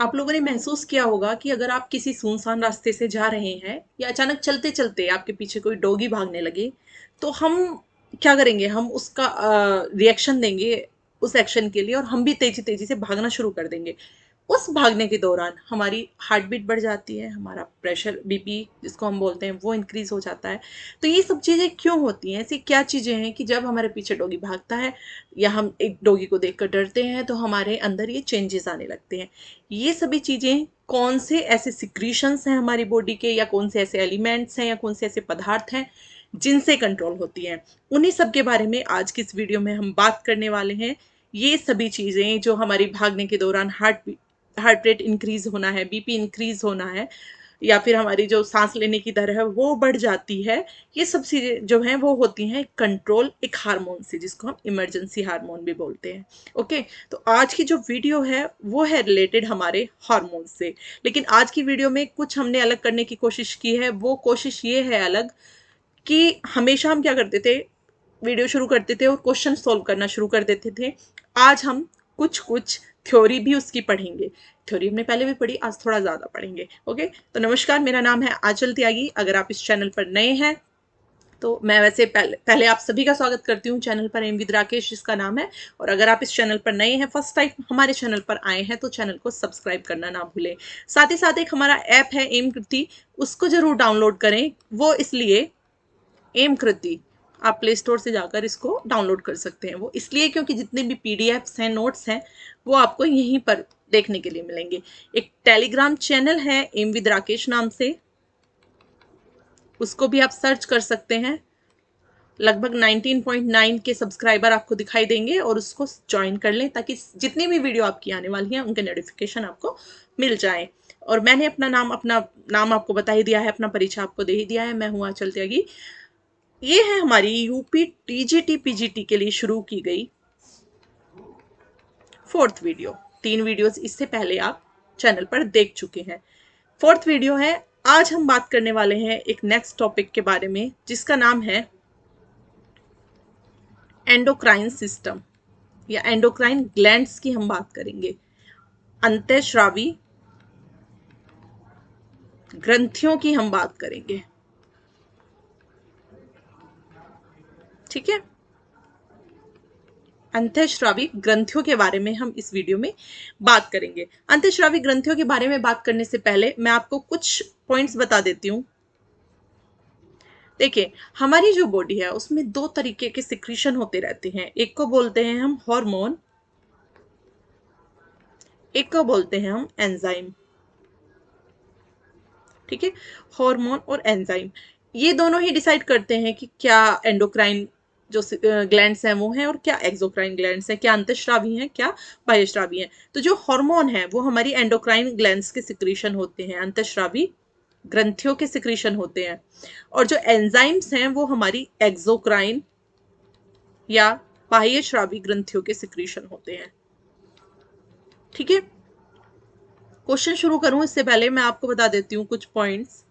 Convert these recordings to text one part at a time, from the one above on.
आप लोगों ने महसूस किया होगा कि अगर आप किसी सुनसान रास्ते से जा रहे हैं या अचानक चलते चलते आपके पीछे कोई डॉगी भागने लगे, तो हम क्या करेंगे? हम उसका रिएक्शन देंगे उस एक्शन के लिए और हम भी तेजी तेजी से भागना शुरू कर देंगे। उस भागने के दौरान हमारी हार्ट बीट बढ़ जाती है, हमारा प्रेशर बीपी जिसको हम बोलते हैं वो इंक्रीज हो जाता है। तो ये सब चीज़ें क्यों होती हैं? ऐसी क्या चीज़ें हैं कि जब हमारे पीछे डॉगी भागता है या हम एक डॉगी को देखकर डरते हैं तो हमारे अंदर ये चेंजेस आने लगते हैं। ये सभी चीज़ें कौन से ऐसे सिक्रीशंस हैं हमारी बॉडी के, या कौन से ऐसे एलिमेंट्स हैं, या कौन से ऐसे पदार्थ हैं जिनसे कंट्रोल होती हैं, उन्हीं सब के बारे में आज की इस वीडियो में हम बात करने वाले हैं। ये सभी चीज़ें जो हमारी भागने के दौरान हार्ट रेट इंक्रीज होना है, बीपी इंक्रीज होना है, या फिर हमारी जो सांस लेने की दर है वो बढ़ जाती है, ये सब चीज़ें जो हैं वो होती हैं कंट्रोल एक हार्मोन से, जिसको हम इमरजेंसी हार्मोन भी बोलते हैं। ओके, तो आज की जो वीडियो है वो है रिलेटेड हमारे हार्मोन से। लेकिन आज की वीडियो में कुछ हमने अलग करने की कोशिश की है। वो कोशिश ये है अलग कि हमेशा हम क्या करते थे, वीडियो शुरू करते थे और क्वेश्चन सॉल्व करना शुरू कर देते थे। आज हम कुछ कुछ थ्योरी भी उसकी पढ़ेंगे। थ्योरी हमने पहले भी पढ़ी, आज थोड़ा ज़्यादा पढ़ेंगे। ओके, तो नमस्कार, मेरा नाम है आंचल त्यागी। अगर आप इस चैनल पर नए हैं तो मैं वैसे पहले आप सभी का स्वागत करती हूँ चैनल पर, एम विद राकेश जिसका नाम है। और अगर आप इस चैनल पर नए हैं, फर्स्ट टाइम हमारे चैनल पर आए हैं, तो चैनल को सब्सक्राइब करना ना भूलें। साथ ही साथ एक हमारा ऐप है एम कृति, उसको जरूर डाउनलोड करें। वो इसलिए एम कृति, आप प्ले स्टोर से जाकर इसको डाउनलोड कर सकते हैं। वो इसलिए क्योंकि जितने भी पीडीएफ्स हैं, नोट्स हैं, वो आपको यहीं पर देखने के लिए मिलेंगे। एक टेलीग्राम चैनल है एम विद राकेश नाम से, उसको भी आप सर्च कर सकते हैं। लगभग 19.9 के सब्सक्राइबर आपको दिखाई देंगे, और उसको ज्वाइन कर लें ताकि जितनी भी वीडियो आपकी आने वाली हैं उनके नोटिफिकेशन आपको मिल जाए। और मैंने अपना नाम आपको बता ही दिया है, अपना परिचय आपको दे ही दिया है। मैं हूँ आंचल त्यागी। ये है हमारी यूपी टीजीटी पीजीटी के लिए शुरू की गई 4th वीडियो। 3 वीडियोस इससे पहले आप चैनल पर देख चुके हैं। 4th वीडियो है। आज हम बात करने वाले हैं एक नेक्स्ट टॉपिक के बारे में, जिसका नाम है एंडोक्राइन सिस्टम, या एंडोक्राइन ग्लैंड्स की हम बात करेंगे। अंतःस्रावी ग्रंथियों की हम बात करेंगे। ठीक है, अंतःस्रावी ग्रंथियों के बारे में हम इस वीडियो में बात करेंगे। अंतःस्रावी ग्रंथियों के बारे में बात करने से पहले मैं आपको कुछ पॉइंट्स बता देती हूँ। देखिए, हमारी जो बॉडी है उसमें 2 तरीके के सिक्रीशन होते रहते हैं। एक को बोलते हैं हम हार्मोन, एक को बोलते हैं हम एंजाइम। ठीक है, हार्मोन और एंजाइम, ये दोनों ही डिसाइड करते हैं कि क्या एंडोक्राइन जो ग्लैंड्स हैं वो हैं, और क्या एक्सोक्राइन ग्लैंड्स हैं, क्या अंतःस्रावी हैं, क्या बाह्यस्रावी हैं। तो जो हार्मोन है वो हमारी एंडोक्राइन ग्लैंड्स के सिक्रीशन होते हैं, अंतःस्रावी ग्रंथियों के सिक्रीशन होते हैं। और जो एंजाइम्स हैं वो हमारी एक्सोक्राइन या बाह्यस्रावी ग्रंथियों के सिक्रीशन होते हैं। ठीक है, क्वेश्चन शुरू करूं इससे पहले मैं आपको बता देती हूँ कुछ points.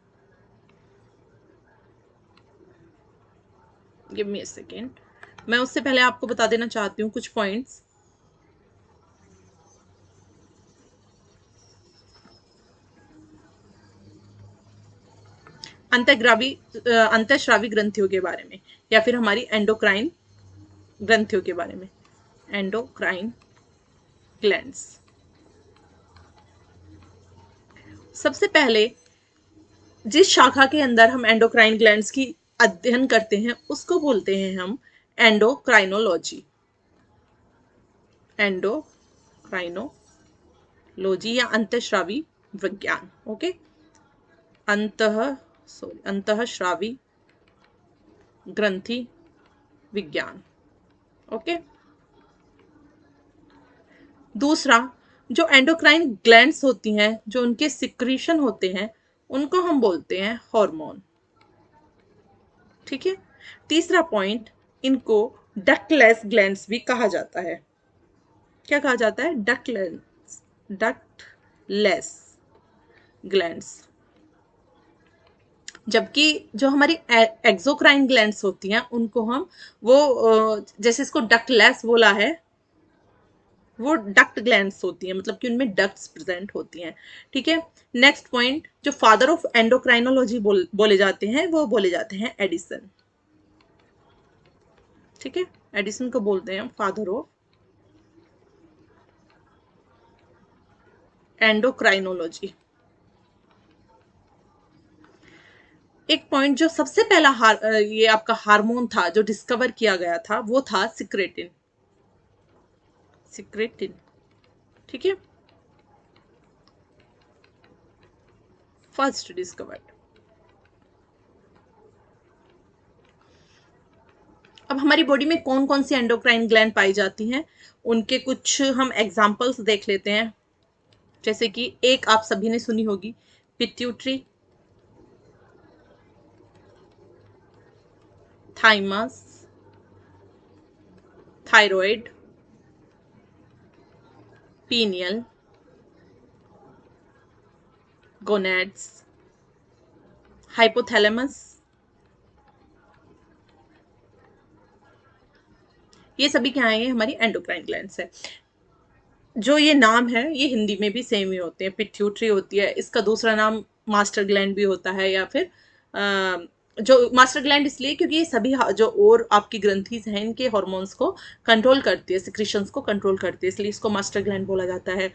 Give me a second. मैं उससे पहले आपको बता देना चाहती हूँ कुछ पॉइंट्स। अंतःस्रावी ग्रंथियों के बारे में, या फिर हमारी एंडोक्राइन ग्रंथियों के बारे में। एंडोक्राइन ग्लैंड्स, सबसे पहले जिस शाखा के अंदर हम एंडोक्राइन ग्लैंड्स की अध्ययन करते हैं उसको बोलते हैं हम एंडोक्राइनोलॉजी। एंडोक्राइनोलॉजी या अंतःस्रावी विज्ञान। ओके, अंतःस्रावी ग्रंथि विज्ञान। ओके, दूसरा, जो एंडोक्राइन ग्लैंड्स होती हैं, जो उनके सिक्रीशन होते हैं, उनको हम बोलते हैं हार्मोन। ठीक है, तीसरा पॉइंट, इनको डक्टलेस ग्लैंड्स भी कहा जाता है। क्या कहा जाता है? Ductless glands. जबकि जो हमारी एक्सोक्राइन ग्लैंड्स होती हैं उनको हम वो जैसे इसको डक्टलेस बोला है, वो डक्ट ग्लैंड्स होती हैं, मतलब कि उनमें डक्ट्स प्रेजेंट होती हैं। ठीक है। नेक्स्ट पॉइंट, जो फादर ऑफ एंडोक्राइनोलॉजी बोले जाते हैं वो बोले जाते हैं एडिसन। ठीक है, एडिसन को बोलते हैं फादर ऑफ एंडोक्राइनोलॉजी। एक पॉइंट, जो सबसे पहला ये आपका हार्मोन था जो डिस्कवर किया गया था वो था सिक्रेटिन। सिक्रेटिन। ठीक है, फर्स्ट डिस्कवर्ड। अब हमारी बॉडी में कौन कौन सी एंडोक्राइन ग्लैंड पाई जाती हैं, उनके कुछ हम एग्जांपल्स देख लेते हैं। जैसे कि एक आप सभी ने सुनी होगी, pituitary, thymus, thyroid, pineal, gonads, hypothalamus. ये सभी क्या है, ये हमारी एंडोक्राइन ग्लैंड्स है। जो ये नाम है ये हिंदी में भी सेम ही होते हैं, पिट्यूटरी होती है, इसका दूसरा नाम मास्टर ग्लैंड भी होता है, या फिर जो मास्टर ग्लैंड इसलिए क्योंकि ये सभी जो और आपकी ग्रंथीज हैं इनके हार्मोन्स को कंट्रोल करती है, सिक्रीशंस को कंट्रोल करती है, इसलिए इसको मास्टर ग्लैंड बोला जाता है।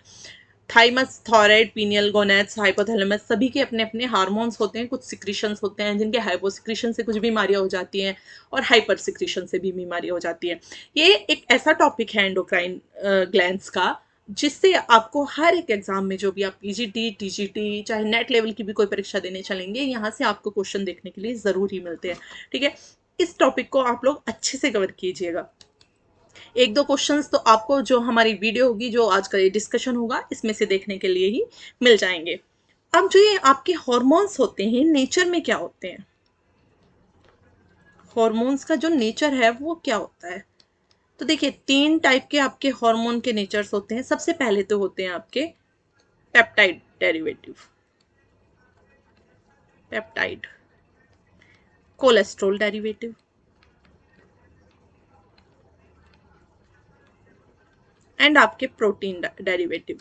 Thymus, thyroid, pineal, gonads, hypothalamus, सभी के अपने अपने हार्मोन्स होते हैं, कुछ सिक्रीशंस होते हैं जिनके हाइपो सिक्रीशन से कुछ बीमारियां हो जाती हैं और हाइपर सिक्रीशन से भी बीमारियां हो जाती हैं। ये एक ऐसा टॉपिक है एंडोक्राइन ग्लैंड्स का जिससे आपको हर एक एग्जाम में, जो भी आप पीजीटी, टीजीटी, चाहे नेट लेवल की भी कोई परीक्षा देने चलेंगे, यहाँ से आपको क्वेश्चन देखने के लिए जरूर ही मिलते हैं। ठीक है, इस टॉपिक को आप लोग अच्छे से कवर कीजिएगा। एक दो क्वेश्चंस तो आपको जो हमारी वीडियो होगी, जो आज का ये डिस्कशन होगा, इसमें से देखने के लिए ही मिल जाएंगे। अब जो ये आपके हॉर्मोन्स होते हैं, नेचर में क्या होते हैं, हॉर्मोन्स का जो नेचर है वो क्या होता है, तो देखिए तीन टाइप के आपके हार्मोन के नेचर्स होते हैं। सबसे पहले तो होते हैं आपके peptide derivative, peptide, cholesterol derivative, and आपके प्रोटीन डेरिवेटिव।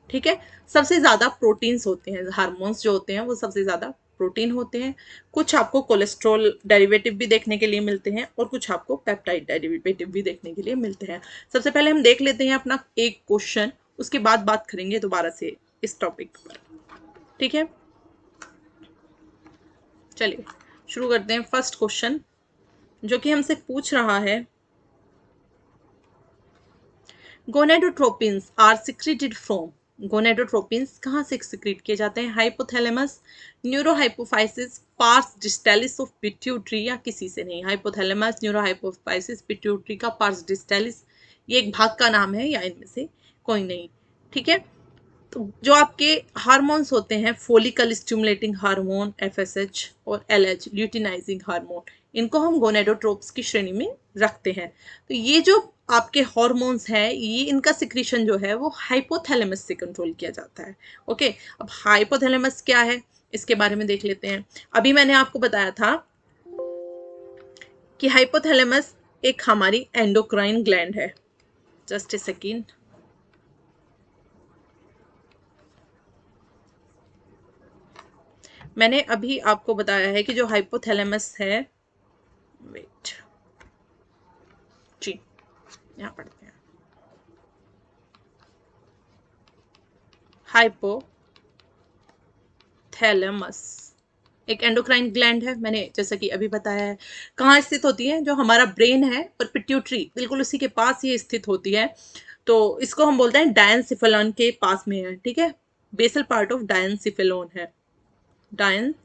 ठीक है, सबसे ज्यादा प्रोटीन्स होते हैं, हार्मोन्स जो होते हैं वो सबसे ज्यादा प्रोटीन होते हैं। कुछ आपको कोलेस्ट्रॉल डेरिवेटिव भी देखने के लिए मिलते हैं और कुछ आपको पेप्टाइड डेरिवेटिव भी देखने के लिए मिलते हैं। सबसे पहले हम देख लेते हैं अपना एक क्वेश्चन, उसके बाद बात करेंगे दोबारा से इस टॉपिक पर। ठीक है, चलिए शुरू करते हैं। फर्स्ट क्वेश्चन जो कि हमसे पूछ रहा है, gonadotropins are secreted from, gonadotropins कहाँ से सिक्रेट किए जाते हैं, hypothalamus, neurohypophysis, pars distalis of pituitary, या किसी से नहीं। हाइपोथैलेमस, न्यूरोहाइपोफाइसिस, पिट्यूटरी का पार्स डिस्टेलिस, ये एक भाग का नाम है या इनमें से कोई नहीं। ठीक है, तो जो आपके हार्मोन्स होते हैं, फोलिकल स्टिमुलेटिंग हार्मोन एफएसएच और एलएच ल्यूटिनाइजिंग हार्मोन, इनको हम गोनेडोट्रोप्स की श्रेणी में रखते हैं। तो ये जो आपके हार्मोन्स हैं, ये इनका सिक्रीशन जो है वो हाइपोथैलेमस से कंट्रोल किया जाता है। ओके, अब हाइपोथैलेमस क्या है इसके बारे में देख लेते हैं। अभी मैंने आपको बताया था कि हाइपोथैलेमस एक हमारी एंडोक्राइन ग्लैंड है। जस्ट ए सेकेंड, मैंने अभी आपको बताया है कि जो हाइपोथैलेमस है, वेट जी, यहां पढ़ते हैं, हाइपोथैलेमस एक एंडोक्राइन ग्लैंड है, मैंने जैसा कि अभी बताया है। कहाँ स्थित होती है, जो हमारा ब्रेन है और पिट्यूटरी बिल्कुल उसी के पास ये स्थित होती है। तो इसको हम बोलते हैं डायनसिफेलॉन के पास में है। ठीक है, बेसल पार्ट ऑफ डायनसिफेलॉन है, डायनसिफेलॉन।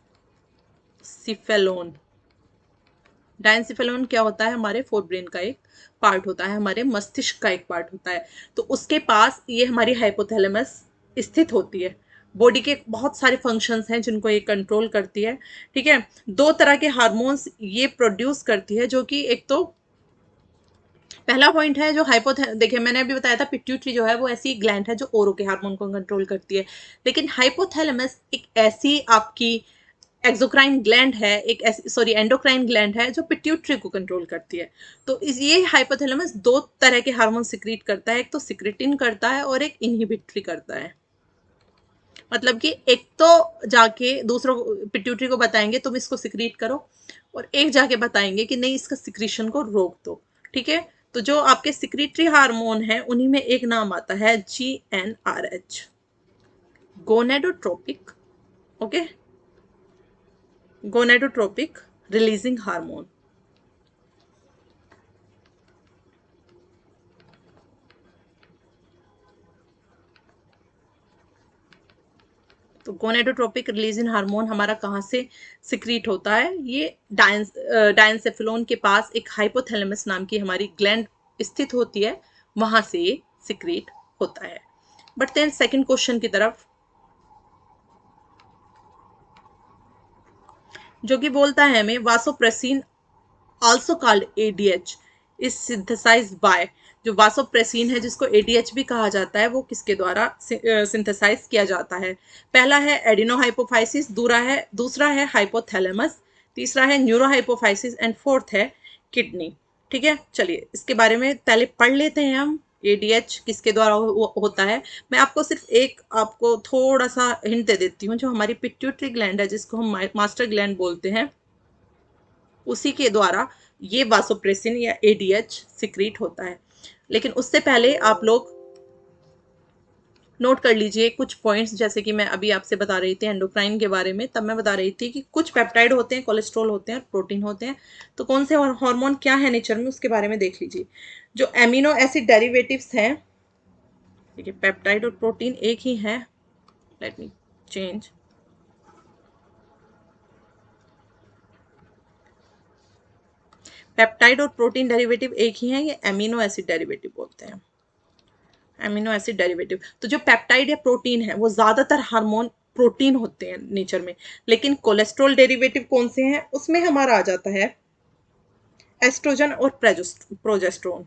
डायनसिफेलॉन क्या होता है, हमारे फोर ब्रेन का एक पार्ट होता है, हमारे मस्तिष्क का एक पार्ट होता है। तो उसके पास ये हमारी हाइपोथैलेमस स्थित होती है। बॉडी के बहुत सारे फंक्शंस हैं जिनको ये कंट्रोल करती है। ठीक है, दो तरह के हार्मोन्स ये प्रोड्यूस करती है, जो कि एक तो पहला पॉइंट है जो देखिए मैंने अभी बताया था, पिट्यूटरी जो है वो ऐसी ग्लैंड है जो औरों के हार्मोन को कंट्रोल करती है, लेकिन हाइपोथैलेमस एक ऐसी आपकी एक्सोक्राइन ग्लैंड है, एक सॉरी एंडोक्राइन ग्लैंड है जो पिट्यूटरी को कंट्रोल करती है। तो इस ये हाइपोथैलेमस दो तरह के हार्मोन सिक्रीट करता है, एक तो सिक्रेटिन करता है और एक इनहिबिटरी करता है। मतलब कि एक तो जाके दूसरों पिट्यूटरी को बताएंगे तुम इसको सिक्रीट करो, और एक जाके बताएंगे कि नहीं इसका सिक्रीशन को रोक दो। ठीक है, तो जो आपके सिक्रीटरी हार्मोन है उन्हीं में एक नाम आता है GnRH, gonadotropic. Okay, gonadotropic releasing hormone. तो गोनेडोट्रोपिक रिलीजिंग हार्मोन हमारा कहाँ से सिक्रीट होता है? ये डायनसेफेलोन के पास एक हाइपोथैलेमस नाम की हमारी ग्लैंड स्थित होती है, वहां से ये सिक्रीट होता है। बढ़ते हैं सेकंड क्वेश्चन की तरफ, जो कि बोलता है हमें vasopressin also called ADH is synthesized by. जो वासोप्रेसिन है जिसको एडीएच भी कहा जाता है, वो किसके द्वारा सिंथेसाइज किया जाता है? पहला है एडिनोहाइपोफाइसिस, दूसरा है हाइपोथैलेमस, तीसरा है न्यूरोहाइपोफाइसिस एंड फोर्थ है किडनी। ठीक है, चलिए इसके बारे में पहले पढ़ लेते हैं हम, एडीएच किसके द्वारा होता है। मैं आपको सिर्फ एक आपको थोड़ा सा हिंट दे देती हूँ। जो हमारी पिट्यूटरी ग्लैंड है जिसको हम मास्टर ग्लैंड बोलते हैं, उसी के द्वारा ये वासोप्रेसिन या एडीएच सिक्रीट होता है। लेकिन उससे पहले आप लोग नोट कर लीजिए कुछ पॉइंट्स, जैसे कि मैं अभी आपसे बता रही थी एंडोक्राइन के बारे में, तब मैं बता रही थी कि कुछ पेप्टाइड होते हैं, कोलेस्ट्रॉल होते हैं, प्रोटीन होते हैं। तो कौन से हार्मोन क्या है नेचर में, उसके बारे में देख लीजिए। जो एमिनो एसिड डेरिवेटिव्स हैं, देखिए पेप्टाइड और प्रोटीन एक ही है, लेट मी चेंज। पेप्टाइड और प्रोटीन डेरिवेटिव एक ही है, ये एमिनो एसिड डेरिवेटिव बोलते हैं, एमिनो एसिड डेरिवेटिव। तो जो पेप्टाइड या प्रोटीन है वो ज्यादातर हार्मोन प्रोटीन होते हैं नेचर में, लेकिन कोलेस्ट्रॉल डेरिवेटिव कौन से हैं, उसमें हमारा आ जाता है एस्ट्रोजन और प्रोजेस्ट्रोन।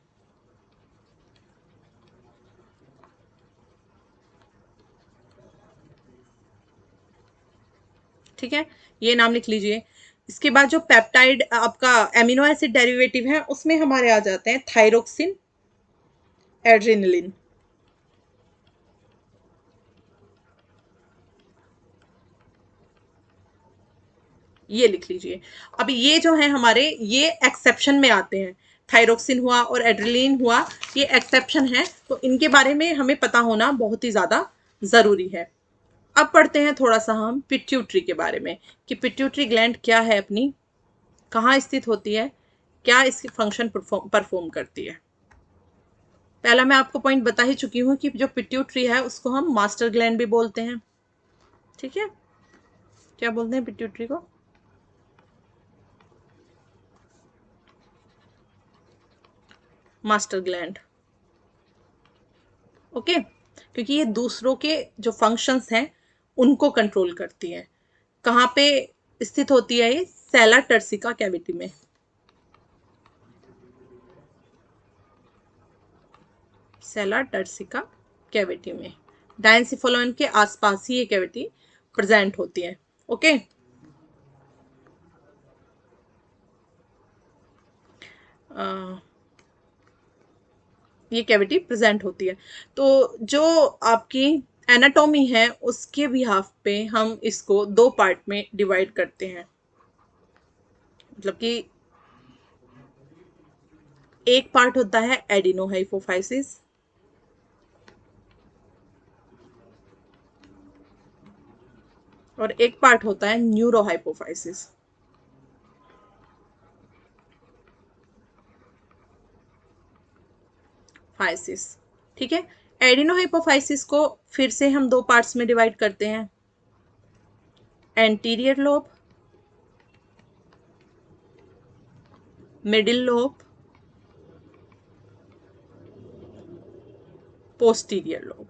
ठीक है, ये नाम लिख लीजिए। इसके बाद जो पेप्टाइड आपका एमिनो एसिड डेरिवेटिव है उसमें हमारे आ जाते हैं थायरोक्सिन, एड्रेनलिन। ये लिख लीजिए। अब ये जो है हमारे, ये एक्सेप्शन में आते हैं। थायरोक्सिन हुआ और एड्रेलिन हुआ, ये एक्सेप्शन है, तो इनके बारे में हमें पता होना बहुत ही ज्यादा जरूरी है। अब पढ़ते हैं थोड़ा सा हम पिट्यूटरी के बारे में, कि पिट्यूटरी ग्लैंड क्या है अपनी, कहाँ स्थित होती है, क्या इसकी फंक्शन परफॉर्म करती है। पहला मैं आपको पॉइंट बता ही चुकी हूँ कि जो पिट्यूटरी है उसको हम मास्टर ग्लैंड भी बोलते हैं। ठीक है, क्या बोलते हैं पिट्यूटरी को? Master gland. ओके, क्योंकि ये दूसरों के जो फंक्शंस हैं उनको कंट्रोल करती है। कहाँ पे स्थित होती है ये? सेला टर्सिका कैविटी में। सेला टर्सिका कैविटी में, डायंसिफोलोन के आसपास ही ये कैविटी प्रेजेंट होती है। ओके, ये कैविटी प्रेजेंट होती है। तो जो आपकी एनाटॉमी है उसके बिहाफ पे हम इसको दो पार्ट में डिवाइड करते हैं। मतलब कि एक पार्ट होता है एडिनोहाइपोफाइसिस, और एक पार्ट होता है न्यूरोहाइपोफाइसिस। फाइसिस। ठीक है, एडिनोहाइपोफाइसिस को फिर से हम दो पार्ट्स में डिवाइड करते हैं, anterior lobe, middle lobe, posterior lobe.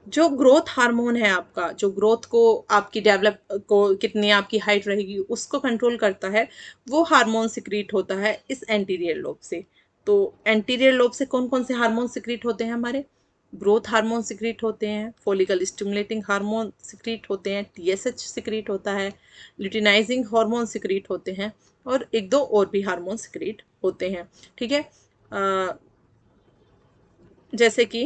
जो ग्रोथ हार्मोन है आपका, जो ग्रोथ को आपकी डेवलप को कितनी आपकी हाइट रहेगी उसको कंट्रोल करता है, वो हार्मोन सिक्रीट होता है इस एंटीरियर लोब से। तो एंटीरियर लोब से कौन कौन से हार्मोन सिक्रीट होते हैं हमारे? ग्रोथ हार्मोन सिक्रीट होते हैं, फॉलिकल स्टिमुलेटिंग हार्मोन सिक्रीट होते हैं, टीएसएच सिक्रीट होता है, ल्यूटिनाइजिंग हार्मोन सिक्रीट होते हैं, और एक दो और भी हार्मोन सिक्रीट होते हैं। ठीक है, जैसे कि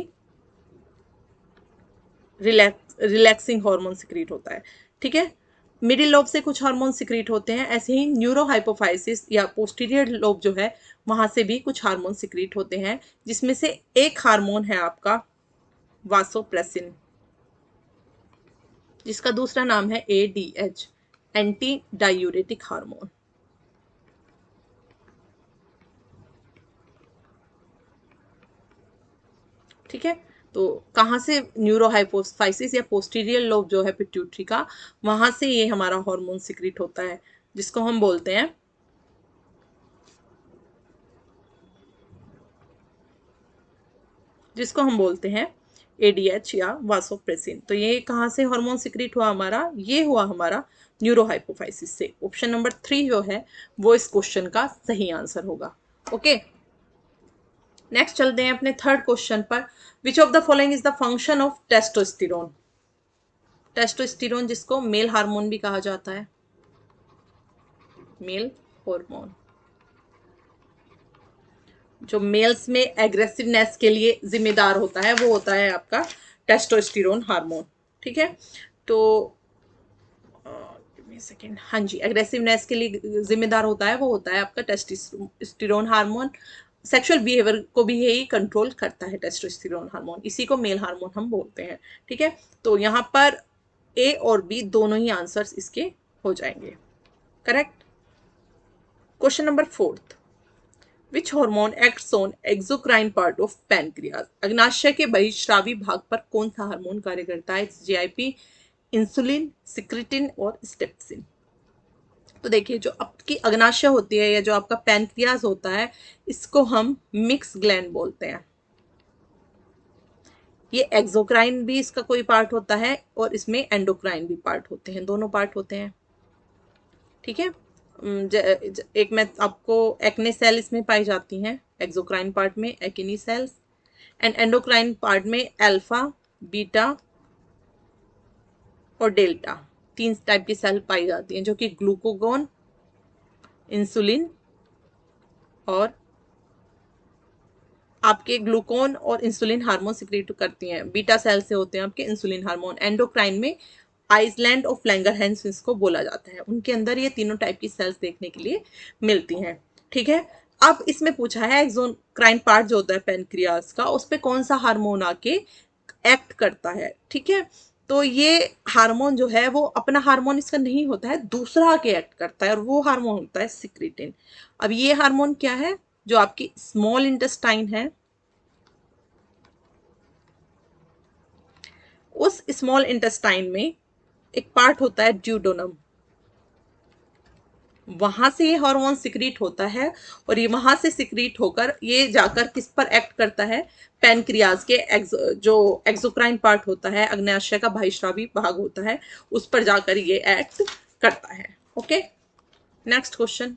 रिलैक्सिंग हार्मोन सिक्रीट होता है। ठीक है, मिडिल लोब से कुछ हार्मोन सिक्रीट होते हैं, ऐसे ही न्यूरो हाइपोफाइसिस या पोस्टीरियर लोब जो है वहां से भी कुछ हार्मोन सिक्रीट होते हैं, जिसमें से एक हार्मोन है आपका वासोप्रेसिन, जिसका दूसरा नाम है एडीएच, एंटी डायूरेटिक हार्मोन। ठीक है, तो कहाँ से न्यूरो हाइपोफाइसिस या पोस्टीरियर लोब जो है पिट्यूटरी का, वहां से ये हमारा हार्मोन सिक्रीट होता है, जिसको हम बोलते हैं एडीएच या वासोप्रेसिन। तो ये कहाँ से हार्मोन सिक्रीट हुआ हमारा, ये हुआ हमारा न्यूरो हाइपोफाइसिस से। ऑप्शन नंबर 3 जो है वो इस क्वेश्चन का सही आंसर होगा। ओके, नेक्स्ट चलते हैं अपने थर्ड क्वेश्चन पर। Which of the following is the function of testosterone? Testosterone जिसको मेल हार्मोन भी कहा जाता है, मेल हार्मोन, जो मेल्स में एग्रेसिवनेस के लिए जिम्मेदार होता है वो होता है आपका टेस्टोस्टेरोन हार्मोन। ठीक है, तो सेकेंड, हाँ जी, एग्रेसिवनेस के लिए जिम्मेदार होता है वो होता है आपका टेस्टोस्टेरोन हार्मोन। सेक्सुअल बिहेवियर को भी यही कंट्रोल करता है टेस्टोस्टेरोन हार्मोन, इसी को मेल हार्मोन हम बोलते हैं। ठीक है, तो यहाँ पर ए और बी दोनों ही आंसर्स इसके हो जाएंगे correct. Question number 4, which hormone acts on exocrine part of pancreas? अग्नाशय के बहिस्रावी भाग पर कौन सा हार्मोन कार्य करता है? जीआईपी, इंसुलिन, सिक्रिटिन और स्टेप्सिन। तो देखिए, जो आपकी अग्नाशय होती है या जो आपका पैनक्रियाज होता है, इसको हम मिक्स ग्लैंड बोलते हैं। ये एक्सोक्राइन भी इसका कोई पार्ट होता है और इसमें एंडोक्राइन भी पार्ट होते हैं, दोनों पार्ट होते हैं। ठीक है, एक मैं आपको एक्ने सेल इसमें पाई जाती हैं, एक्सोक्राइन पार्ट में acini cells, and endocrine part में अल्फा, बीटा और डेल्टा, 3 टाइप की सेल पाई जाती हैं, जो कि ग्लूकोगोन, इंसुलिन और आपके ग्लूकोन और इंसुलिन हार्मोन सिक्रीट करती हैं। बीटा सेल से होते हैं आपके इंसुलिन हार्मोन। एंडोक्राइन में आइसलैंड ऑफ लैंगरहैंस इसको बोला जाता है, उनके अंदर ये तीनों टाइप की सेल्स देखने के लिए मिलती हैं। ठीक है, अब इसमें पूछा है एक्सोक्राइन पार्ट जो होता है पेनक्रियास का, उस पर कौन सा हार्मोन आके एक्ट करता है। ठीक है, तो ये हार्मोन जो है वो अपना हार्मोन इसका नहीं होता है, दूसरा आके एक्ट करता है, और वो हार्मोन होता है सिक्रिटिन। अब ये हार्मोन क्या है? जो आपकी स्मॉल इंटेस्टाइन है, उस स्मॉल इंटेस्टाइन में एक पार्ट होता है ड्यूडोनम, वहां से ये हार्मोन सिक्रीट होता है, और ये वहां से सिक्रीट होकर ये जाकर किस पर एक्ट करता है? पैनक्रियाज के जो एक्सोक्राइन पार्ट होता है, अग्न्याशय का बहिस्रावी भाग होता है, उस पर जाकर ये एक्ट करता है। Okay, next question.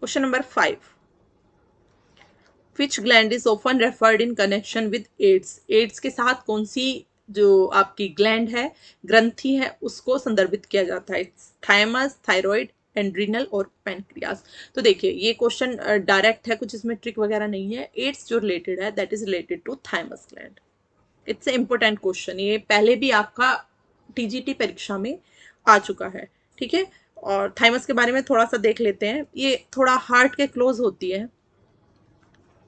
Question number 5, which gland is often referred in connection with AIDS? AIDS के साथ कौन सी जो आपकी ग्लैंड है, ग्रंथि है, उसको संदर्भित किया जाता है? थायमस, थायराइड, एंड्रिनल और पैनक्रियास। तो देखिए, ये क्वेश्चन डायरेक्ट है, कुछ इसमें ट्रिक वगैरह नहीं है। एड्स जो रिलेटेड है that is related to thymus gland. It's a important question, ये पहले भी आपका टीजीटी परीक्षा में आ चुका है। ठीक है, और थाइमस के बारे में थोड़ा सा देख लेते हैं। ये थोड़ा हार्ट के क्लोज होती है,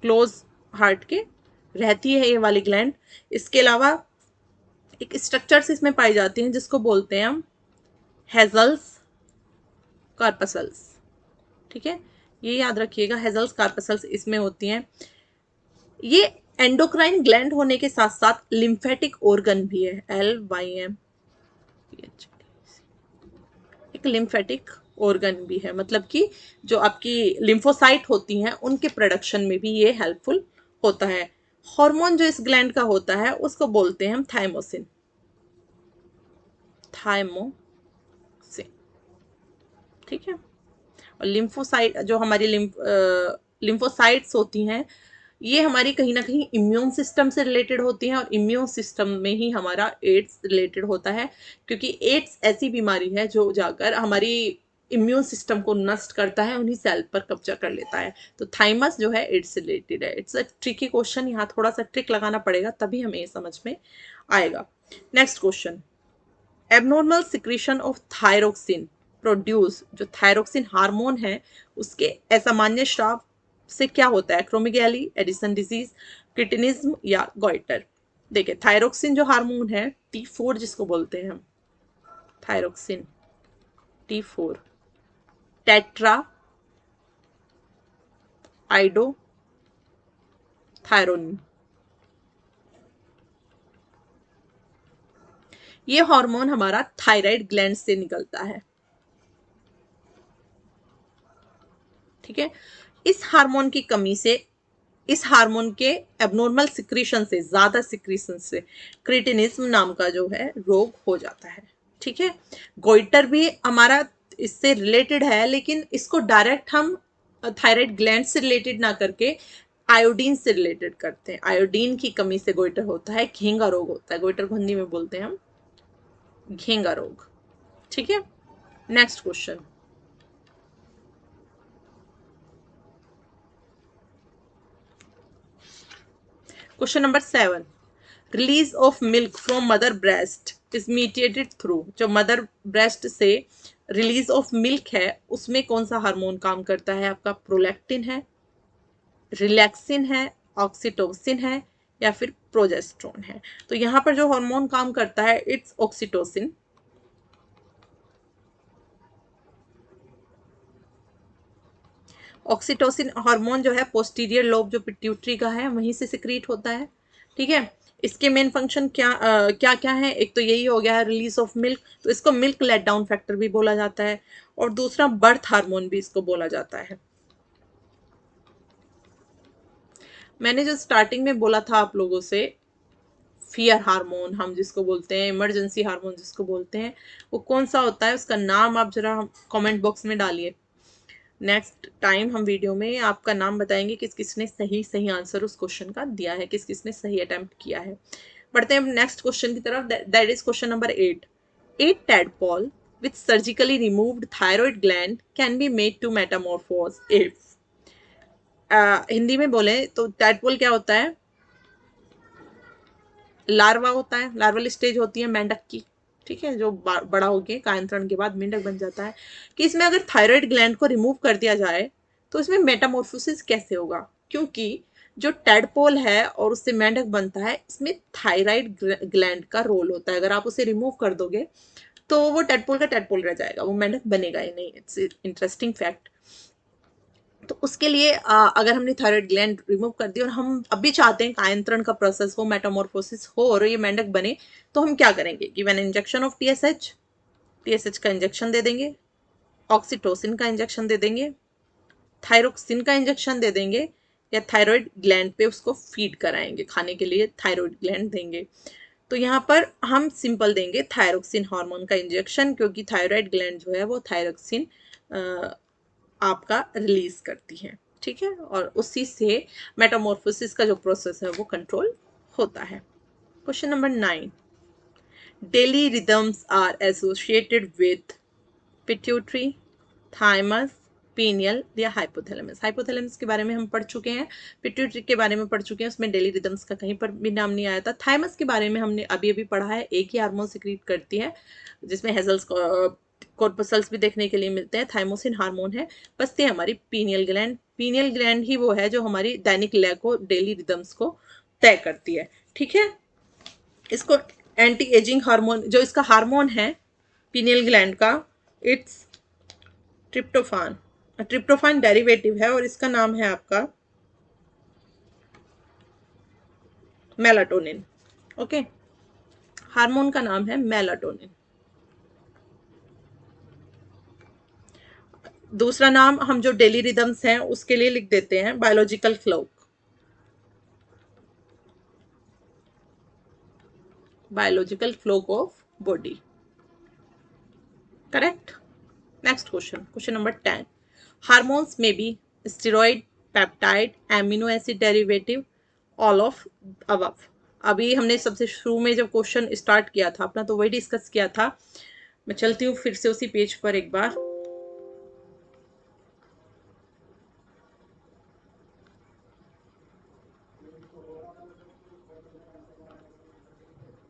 क्लोज हार्ट के रहती है ये वाली ग्लैंड। इसके अलावा एक स्ट्रक्चर्स इसमें पाई जाती हैं जिसको बोलते हैं हम हेजल्स कार्पसल्स। ठीक है, ये याद रखिएगा, हेजल्स कार्पसल्स इसमें होती हैं। ये एंडोक्राइन ग्लैंड होने के साथ साथ लिम्फेटिक ऑर्गन भी है, LYM, एक लिम्फेटिक ऑर्गन भी है, मतलब कि जो आपकी लिम्फोसाइट होती हैं उनके प्रोडक्शन में भी ये हेल्पफुल होता है। हार्मोन जो इस ग्लैंड का होता है उसको बोलते हैं हम थाइमोसिन, थाइमोसिन। ठीक है, और लिम्फोसाइट जो हमारी लिम्फोसाइट्स होती हैं, ये हमारी कहीं ना कहीं इम्यून सिस्टम से रिलेटेड होती हैं, और इम्यून सिस्टम में ही हमारा एड्स रिलेटेड होता है, क्योंकि एड्स ऐसी बीमारी है जो जाकर हमारी इम्यून सिस्टम को नष्ट करता है, उन्हीं सेल पर कब्जा कर लेता है। तो थाइमस जो है एड्स से रिलेटेड है। इट्स अ ट्रिकी क्वेश्चन, यहाँ थोड़ा सा ट्रिक लगाना पड़ेगा तभी हमें ये समझ में आएगा। Next question, abnormal secretion of thyroxine produce, जो थायरोक्सिन हार्मोन है उसके असामान्य स्राव से क्या होता है? क्रोमिगैली, एडिसन डिजीज, क्रिटिनिज्म या गॉइटर। देखिए थायरोक्सिन जो हार्मोन है, T4 जिसको बोलते हैं हम, थायरोक्सिन T4, टेट्रा आइडो थायरोनिन, ये हार्मोन हमारा थायराइड ग्लैंड से निकलता है। ठीक है, इस हार्मोन की कमी से, इस हार्मोन के एबनॉर्मल सिक्रीशन से, ज्यादा सिक्रीशन से क्रिटिनिज्म नाम का जो है रोग हो जाता है। ठीक है, गोइटर भी हमारा इससे रिलेटेड है, लेकिन इसको डायरेक्ट हम थायराइड ग्लैंड से रिलेटेड ना करके आयोडीन से रिलेटेड करते हैं। आयोडीन की कमी से गोइटर होता है, घेंगा रोग होता है। गोइटर को हिंदी में बोलते हैं हम घेंगा रोग। ठीक है, next question, question number 7, release of milk from mother breast is mediated through, जो मदर ब्रेस्ट से रिलीज ऑफ मिल्क है उसमें कौन सा हार्मोन काम करता है? आपका प्रोलैक्टिन है, रिलैक्सिन है, ऑक्सीटोसिन है, या फिर प्रोजेस्ट्रोन है। तो यहां पर जो हार्मोन काम करता है इट्स ऑक्सीटोसिन। ऑक्सीटोसिन हार्मोन जो है पोस्टीरियर लोब जो पिट्यूटरी का है वहीं से सिक्रीट होता है। ठीक है, इसके मेन फंक्शन क्या क्या है? एक तो यही हो गया है रिलीज ऑफ मिल्क, तो इसको मिल्क लेट डाउन फैक्टर भी बोला जाता है, और दूसरा बर्थ हार्मोन भी इसको बोला जाता है। मैंने जो स्टार्टिंग में बोला था आप लोगों से, फियर हार्मोन हम जिसको बोलते हैं, इमरजेंसी हार्मोन जिसको बोलते हैं, वो कौन सा होता है? उसका नाम आप जरा कमेंट बॉक्स में डालिए। नेक्स्ट टाइम हम वीडियो में आपका नाम बताएंगे किस किसने सही सही आंसर उस क्वेश्चन का दिया है, किस किसने सही अटेम्प्ट किया है। बढ़ते हैं नेक्स्ट क्वेश्चन की तरफ, that is question number 8। A tadpole with surgically removed thyroid gland can be made to metamorphose if, Hindi में बोले तो टैडपोल क्या होता है? लार्वा होता है, लार्वल स्टेज होती है मेंढक की। ठीक है, जो बड़ा होके कायांतरण के बाद मेंढक बन जाता है। कि इसमें अगर थायराइड ग्लैंड को रिमूव कर दिया जाए तो इसमें मेटामॉर्फोसिस कैसे होगा? क्योंकि जो टेडपोल है और उससे मेंढक बनता है, इसमें थायराइड ग्लैंड का रोल होता है। अगर आप उसे रिमूव कर दोगे तो वो टेडपोल का टेडपोल रह जाएगा, वो मेंढक बनेगा ही नहीं। It's interesting fact. तो उसके लिए अगर हमने थायराइड ग्लैंड रिमूव कर दी और हम अभी चाहते हैं कायांतरण का प्रोसेस हो, मेटामॉर्फोसिस हो और ये मेंढक बने, तो हम क्या करेंगे? Given injection of TSH, TSH का इंजेक्शन दे देंगे, ऑक्सीटोसिन का इंजेक्शन दे देंगे, थायरोक्सिन का इंजेक्शन दे देंगे, या थायराइड ग्लैंड पे उसको फीड कराएंगे, खाने के लिए थायराइड ग्लैंड देंगे। तो यहाँ पर हम सिंपल देंगे थायरोक्सिन हार्मोन का इंजेक्शन, क्योंकि थायराइड ग्लैंड जो है वो थायरोक्सिन आपका रिलीज करती है। ठीक है, और उसी से मेटामॉर्फोसिस का जो प्रोसेस है वो कंट्रोल होता है। Question number 9, daily rhythms are associated with pituitary, thymus, pineal या हाइपोथैलेमस। हाइपोथैलेमस के बारे में हम पढ़ चुके हैं, पिट्यूटरी के बारे में पढ़ चुके हैं, उसमें डेली रिदम्स का कहीं पर भी नाम नहीं आया था। थाइमस के बारे में हमने अभी अभी पढ़ा है, एक ही हार्मोन सिक्रीट करती है जिसमें हेजल्स कॉर्पसल्स भी देखने के लिए मिलते हैं, थाइमोसिन हार्मोन है। बस ये हमारी पीनियल ग्लैंड, पीनियल ग्लैंड ही वो है जो हमारी दैनिक लय को, डेली रिदम्स को तय करती है। ठीक है, इसको एंटी एजिंग हार्मोन, जो इसका हार्मोन है पीनियल ग्लैंड का, इट्स ट्रिप्टोफान। ट्रिप्टोफान डेरिवेटिव है और इसका नाम है आपका मेलाटोनिन। ओके, हार्मोन का नाम है मेलाटोनिन। दूसरा नाम हम जो डेली रिदम्स हैं उसके लिए लिख देते हैं biological clock, biological clock of body. Correct. Next question, question number 10, hormones में B steroid, peptide, amino acid derivative, all of above. अभी हमने सबसे शुरू में जब क्वेश्चन स्टार्ट किया था अपना तो वही डिस्कस किया था। मैं चलती हूँ फिर से उसी पेज पर एक बार।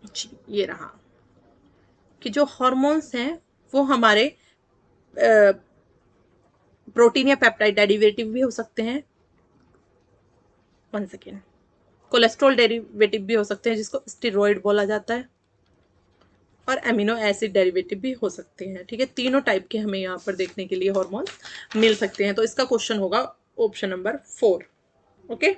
जी ये रहा कि जो हॉर्मोन्स हैं वो हमारे प्रोटीन या पेप्टाइड डेरिवेटिव भी हो सकते हैं। 1 सेकेंड। कोलेस्ट्रॉल डेरिवेटिव भी हो सकते हैं जिसको स्टेरॉइड बोला जाता है, और एमिनो एसिड डेरिवेटिव भी हो सकते हैं। ठीक है, तीनों टाइप के हमें यहाँ पर देखने के लिए हॉर्मोन्स मिल सकते हैं। तो इसका क्वेश्चन होगा ऑप्शन नंबर 4। ओके,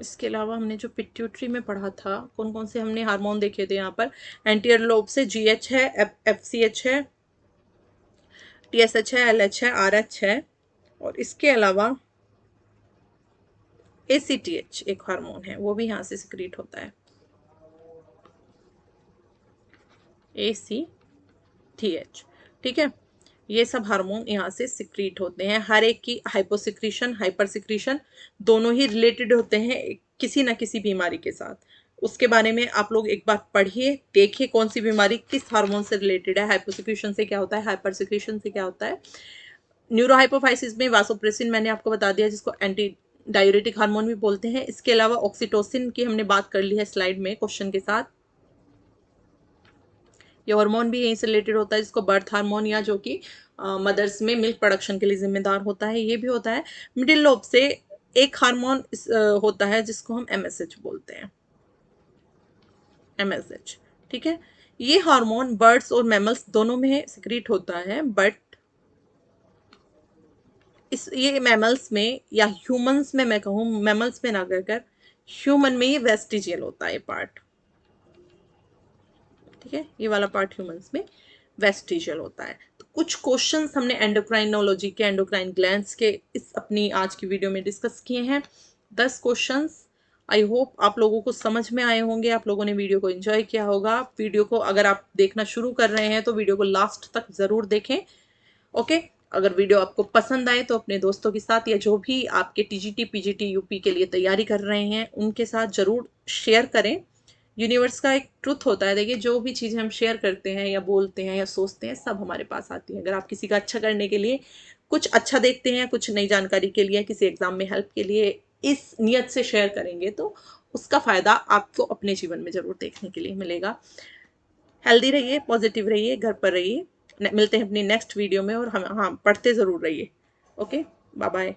इसके अलावा हमने जो पिट्यूटरी में पढ़ा था कौन कौन से हमने हार्मोन देखे थे यहाँ पर। एंटीरियर लोब से जीएच है, एफसीएच है, टीएसएच है, एलएच है, आरएच है, और इसके अलावा एसीटीएच एक हार्मोन है वो भी यहाँ से सिक्रीट होता है, एसीटीएच। ठीक है, ये सब हार्मोन यहाँ से सिक्रीट होते हैं। हर एक की हाइपोसिक्रीशन हाइपर सिक्रीशन दोनों ही रिलेटेड होते हैं किसी ना किसी बीमारी के साथ। उसके बारे में आप लोग एक बार पढ़िए, देखिए कौन सी बीमारी किस हार्मोन से रिलेटेड है, हाइपोसिक्रीशन से क्या होता है, हाइपर सिक्रीशन से क्या होता है। न्यूरोहाइपोफाइसिस में वासोप्रेसिन मैंने आपको बता दिया जिसको एंटी डायूरेटिक हार्मोन भी बोलते हैं। इसके अलावा ऑक्सीटोसिन की हमने बात कर ली है स्लाइड में क्वेश्चन के साथ। ये हार्मोन भी यहीं से रिलेटेड होता है जिसको बर्थ हार्मोन, या जो कि मदर्स में मिल्क प्रोडक्शन के लिए जिम्मेदार होता है, ये भी होता है। मिडिल लोब से एक हार्मोन होता है जिसको हम एमएसएच बोलते हैं, एमएसएच। ठीक है, ये हार्मोन बर्ड्स और मैमल्स दोनों में सिक्रीट होता है, बट इस ये मैमल्स में या ह्यूमंस में, मैं कहूँ मैमल्स में ना कहकर ह्यूमन में ये वेस्टिजियल होता है पार्ट। ठीक है, ये वाला पार्ट ह्यूमंस में वेस्टिजियल होता है। तो कुछ क्वेश्चंस हमने एंडोक्राइनोलॉजी के, एंडोक्राइन ग्लैंड्स के इस अपनी आज की वीडियो में डिस्कस किए हैं। 10 क्वेश्चंस। आई होप आप लोगों को समझ में आए होंगे, आप लोगों ने वीडियो को एंजॉय किया होगा। वीडियो को अगर आप देखना शुरू कर रहे हैं तो वीडियो को लास्ट तक जरूर देखें। ओके, अगर वीडियो आपको पसंद आए तो अपने दोस्तों के साथ या जो भी आपके टीजीटी पीजीटी यूपी के लिए तैयारी कर रहे हैं उनके साथ जरूर शेयर करें। यूनिवर्स का एक ट्रुथ होता है, देखिए जो भी चीज़ें हम शेयर करते हैं या बोलते हैं या सोचते हैं सब हमारे पास आती है। अगर आप किसी का अच्छा करने के लिए कुछ अच्छा देखते हैं, कुछ नई जानकारी के लिए, किसी एग्जाम में हेल्प के लिए इस नियत से शेयर करेंगे तो उसका फायदा आपको अपने जीवन में जरूर देखने के लिए मिलेगा। हेल्दी रहिए, पॉजिटिव रहिए, घर पर रहिए। मिलते हैं अपनी नेक्स्ट वीडियो में, और हम हाँ पढ़ते ज़रूर रहिए। Okay, bye bye.